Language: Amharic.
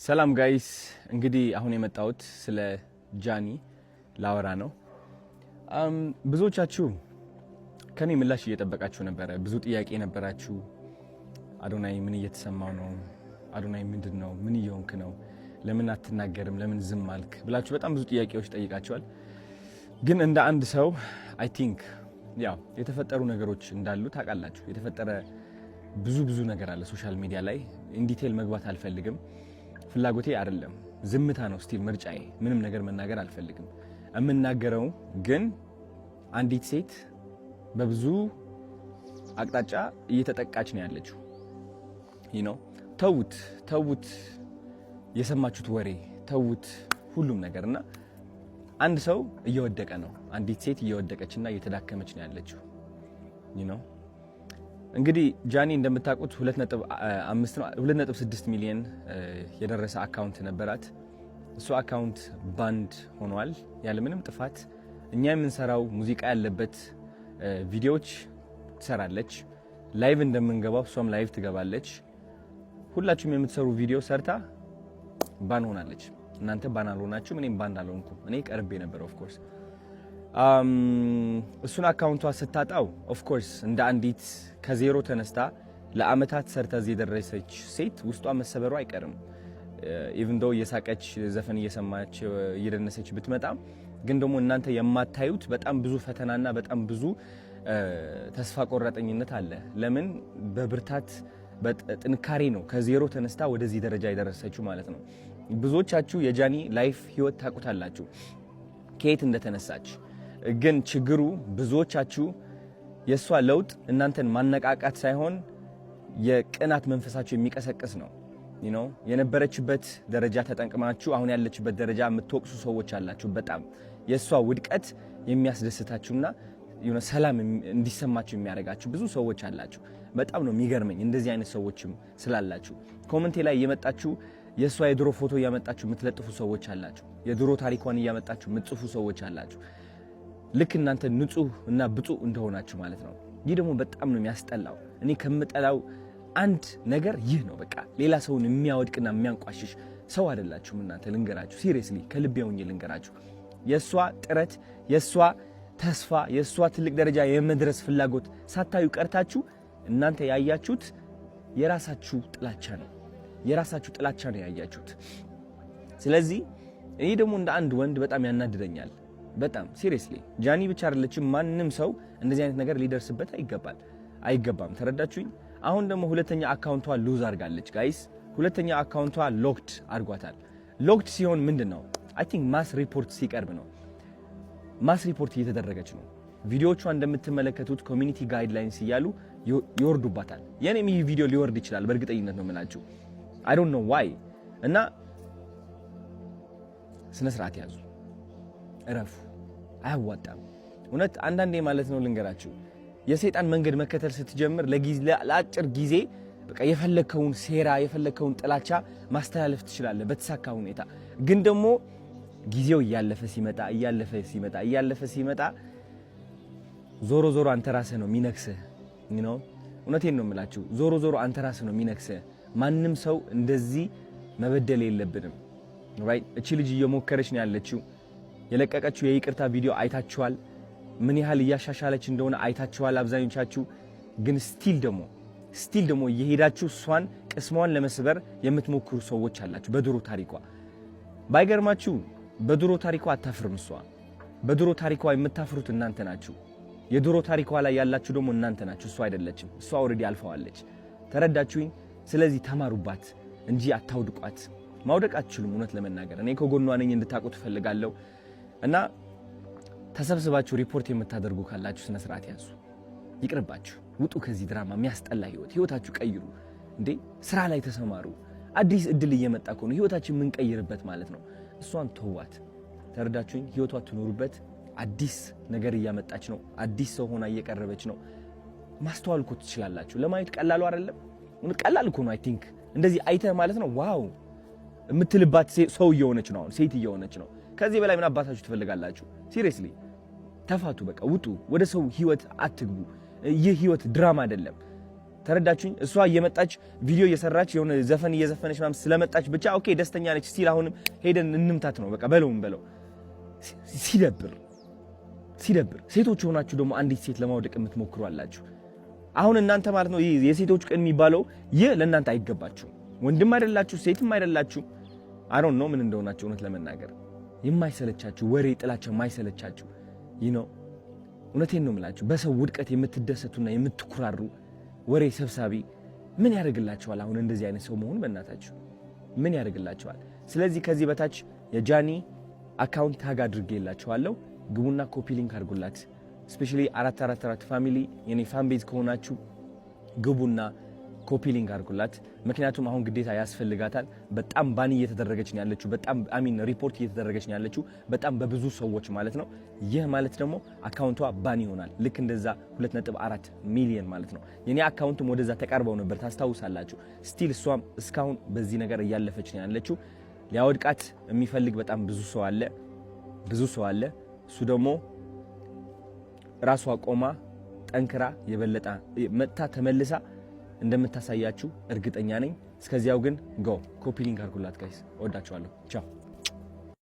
ሰላም ጋይስ እንግዲህ አሁን የመጣሁት ስለ ጃኒ ላወራ ነው። ብዙዎቻችሁ ከኔ ምላሽ እየጠበቃችሁ ነበረ። ብዙ ጥያቄ ነበራችሁ። አዶናይ ምን እየተሰማው ነው? አዶናይ ምንድነው? ምን እየሆንክ ነው? ለምን አትናገርም? ለምን ዝም አልክ? ብላችሁ በጣም ብዙ ጥያቄዎች ጠይቃችኋል። ግን እንደ አንድ ሰው አይ ቲንክ ያው የተፈጠሩ ነገሮች እንዳሉ ታውቃላችሁ። የተፈጠረ ብዙ ነገር አለ ሶሻል ሚዲያ ላይ። ኢን ዲቴል መግባት አልፈልግም። ፍላጎቴ አይደለም። ዝምታ ነው ስቲል ምርጫዬ። ምንም ነገር መናገር አልፈልግም። የምናገረው ግን አንዲት ሴት በብዙ አቅጣጫ እየተጠቃች ነው ያለችው። ተውት የሰማችሁት ወሬ ተውት ሁሉም ነገርና አንድ ሰው እየወደቀ ነው። አንዲት ሴት እየወደቀችና እየተዳከመች ነው ያለችው። እንግዲህ ጃኒ እንደምታውቁት 2.6 ሚሊዮን የደረሰ አካውንት ነበራት። እሱ አካውንት ባንድ ሆኗል ያለ ምንም ጥፋት። እኛ የምንሰራው ሙዚቃ ያለበት ቪዲዮዎች ትሰራለች። ላይቭ እንደምንገባው እሷም ላይቭ ትገባለች። ሁላችሁም የምትሰሩ ቪዲዮ ሰርታ ባን ሆናለች። እናንተ ባን አልሆናችሁም፣ እኔም ባን አልሆንኩም። እኔ ቀርቤ ነበር ኦፍ ኮርስ። እሱን አካውንቷ ስታጣው ኦፍ ኮርስ እንደ አንዲት ከዜሮ ተነስታ ለአመታት ሰርታ እዚህ የደረሰች ሴት ውስጧ መሰበሩ አይቀርም። ኢቭን ዶ እየሳቀች ዘፈን እየሰማች እየደነሰች ብትመጣም ግን ደግሞ እናንተ የማታዩት በጣም ብዙ ፈተናና በጣም ብዙ ተስፋ ቆራጠኝነት አለ። ለምን በብርታት በጥንካሬ ነው ከዜሮ ተነስታ ወደዚህ ደረጃ የደረሰችው ማለት ነው። ብዙዎቻችሁ የጃኒ ላይፍ ህይወት ታውቁታላችሁ ከየት እንደተነሳች። ግን ችግሩ ብዙዎቻችሁ የሷ ለውጥ እናንተን ማነቃቃት ሳይሆን የቅናት መንፈሳችሁ የሚቀሰቅስ ነው። የነበረችበት ደረጃ ተጠንቅማችሁ አሁን ያለችበት ደረጃ የምትወቅሱ ሰዎች አላችሁ። በጣም የሷ ውድቀት የሚያስደስታችሁና ሰላም እንዲሰማችሁ የሚያደርጋችሁ ብዙ ሰዎች አላችሁ። በጣም ነው የሚገርመኝ እንደዚህ አይነት ሰዎችም ስላላችሁ። ኮሜንቴ ላይ እየመጣችሁ የሷ የድሮ ፎቶ እያመጣችሁ የምትለጥፉ ሰዎች አላችሁ። የድሮ ታሪኳን እያመጣችሁ የምትጽፉ ሰዎች አላችሁ። ልክ እናንተ ንጹህ እና ብፁዕ እንደሆናችሁ ማለት ነው። ይህ ደግሞ በጣም ነው የሚያስጠላው። እኔ ከምጠላው አንድ ነገር ይህ ነው። በቃ ሌላ ሰውን የሚያወድቅና የሚያንቋሽሽ ሰው አይደላችሁም እናንተ። ልንገራችሁ፣ ሲሪየስሊ ከልቤ ሆኜ ልንገራችሁ። የሷ ጥረት፣ የሷ ተስፋ፣ የሷ ትልቅ ደረጃ የመድረስ ፍላጎት ሳታዩ ቀርታችሁ እናንተ ያያችሁት የራሳችሁ ጥላቻ ነው። የራሳችሁ ጥላቻ ነው ያያችሁት። ስለዚህ እኔ ደግሞ እንደ አንድ ወንድ በጣም ያናድደኛል። በጣም ሲሪየስሊ ጃኒ ብቻ አይደለችም፣ ማንም ሰው እንደዚህ አይነት ነገር ሊደርስበት አይገባም። ተረዳችሁኝ? አሁን ደግሞ ሁለተኛ አካውንቷ ሉዝ አድርጋለች ጋይስ። ሁለተኛ አካውንቷ ሎክድ አድርጓታል። ሎክድ ሲሆን ምንድነው? አይ ቲንክ ማስ ሪፖርት ሲቀርብ ነው። ማስ ሪፖርት እየተደረገች ነው። ቪዲዮቿ እንደምትመለከቱት ኮሚኒቲ ጋይድላይንስ እያሉ ይወርዱባታል። የኔም ይህ ቪዲዮ ሊወርድ ይችላል በእርግጠኝነት ነው የምላችሁ። አይ ዶንት ኖ ዋይ። እና ስነ ስርዓት ያዙ፣ እረፉ። አያዋጣም እውነት። አንዳንዴ ማለት ነው ልንገራችሁ፣ የሰይጣን መንገድ መከተል ስትጀምር ለአጭር ጊዜ በቃ የፈለከውን ሴራ የፈለከውን ጥላቻ ማስተላለፍ ትችላለህ በተሳካ ሁኔታ። ግን ደግሞ ጊዜው እያለፈ ሲመጣ ዞሮ አንተ ራስህ ነው የሚነክስህ። እውነቴን ነው የምላችሁ፣ ዞሮ አንተ ራስህ ነው የሚነክስህ። ማንም ሰው እንደዚህ መበደል የለብንም። ራይት? እቺ ልጅ እየሞከረች ነው ያለችው። የለቀቀችው የይቅርታ ቪዲዮ አይታችኋል። ምን ያህል እያሻሻለች እንደሆነ አይታችኋል አብዛኞቻችሁ። ግን ስቲል ደግሞ እየሄዳችሁ እሷን ቅስሟን ለመስበር የምትሞክሩ ሰዎች አላችሁ። በድሮ ታሪኳ ባይገርማችሁ በድሮ ታሪኳ አታፍርም እሷ። በድሮ ታሪኳ የምታፍሩት እናንተ ናችሁ። የድሮ ታሪኳ ላይ ያላችሁ ደግሞ እናንተ ናችሁ፣ እሷ አይደለችም። እሷ ኦልሬዲ አልፈዋለች። ተረዳችሁኝ? ስለዚህ ተማሩባት እንጂ አታውድቋት። ማውደቅ አትችሉም። እውነት ለመናገር እኔ ከጎኗ ነኝ እንድታውቁ ትፈልጋለሁ። እና ተሰብስባችሁ ሪፖርት የምታደርጉ ካላችሁ ስነ ስርዓት ያዙ። ይቅርባችሁ፣ ውጡ ከዚህ ድራማ። የሚያስጠላ ህይወታችሁ ቀይሩ። እንዴ ስራ ላይ ተሰማሩ። አዲስ እድል እየመጣ ነው፣ ህይወታችን የምንቀይርበት ማለት ነው። እሷን ተዋት። ተረዳችሁኝ? ህይወቷ ትኖሩበት። አዲስ ነገር እያመጣች ነው። አዲስ ሰው ሆና እየቀረበች ነው። ማስተዋል እኮ ትችላላችሁ። ለማየት ቀላሉ አይደለም። ቀላል እኮ ነው። አይ ቲንክ እንደዚህ አይተህ ማለት ነው ዋው የምትልባት ሰው እየሆነች ነው። አሁን ሴት እየሆነች ነው። ከዚህ በላይ ምን አባታችሁ ትፈልጋላችሁ? ሲሪየስሊ ተፋቱ። በቃ ውጡ። ወደ ሰው ህይወት አትግቡ። ይህ ህይወት ድራማ አይደለም። ተረዳችሁኝ? እሷ እየመጣች ቪዲዮ እየሰራች የሆነ ዘፈን እየዘፈነች ምናምን ስለመጣች ብቻ ኦኬ ደስተኛ ነች ሲል አሁንም ሄደን እንምታት ነው በቃ በለው። ሲደብር ሴቶች ሆናችሁ ደግሞ አንዲት ሴት ለማውደቅ የምትሞክሩ አላችሁ። አሁን እናንተ ማለት ነው የሴቶች ቀን የሚባለው ይህ ለእናንተ አይገባችሁም። ወንድም አይደላችሁ ሴትም አይደላችሁ። አይ ዶንት ኖ ምን እንደሆናችሁ እውነት ለመናገር የማይሰለቻችሁ ወሬ ጥላቻ የማይሰለቻችሁ እውነቴን ነው የምላችሁ በሰው ውድቀት የምትደሰቱና የምትኩራሩ ወሬ ሰብሳቢ ምን ያደርግላችኋል? አሁን እንደዚህ አይነት ሰው መሆን በእናታችሁ ምን ያደርግላችኋል? ስለዚህ ከዚህ በታች የጃኒ አካውንት ታግ አድርጌላችኋለሁ። ግቡና ኮፒ ሊንክ አድርጉላት። ስፔሻሊ 444 ፋሚሊ የኔ ፋን ቤዝ ከሆናችሁ ግቡና ኮፒ ሊንክ አድርጉላት። ምክንያቱም አሁን ግዴታ ያስፈልጋታል። በጣም ባኒ እየተደረገች ነው ያለችው። በጣም ሪፖርት እየተደረገች ነው ያለችው በጣም በብዙ ሰዎች ማለት ነው። ይህ ማለት ደግሞ አካውንቷ ባኒ ይሆናል። ልክ እንደዛ 2.4 ሚሊዮን ማለት ነው። የኔ አካውንትም ወደዛ ተቃርበው ነበር ታስታውሳላችሁ። ስቲል እሷም እስካሁን በዚህ ነገር እያለፈች ነው ያለችው። ሊያወድቃት የሚፈልግ በጣም ብዙ ሰው አለ። እሱ ደግሞ ራሷ ቆማ ጠንክራ የበለጠ መጥታ ተመልሳ እንደምታሳያችሁ እርግጠኛ ነኝ። እስከዚያው ግን ኮፒ ሊንክ አድርጉላት ጋይስ። እወዳችኋለሁ። ቻው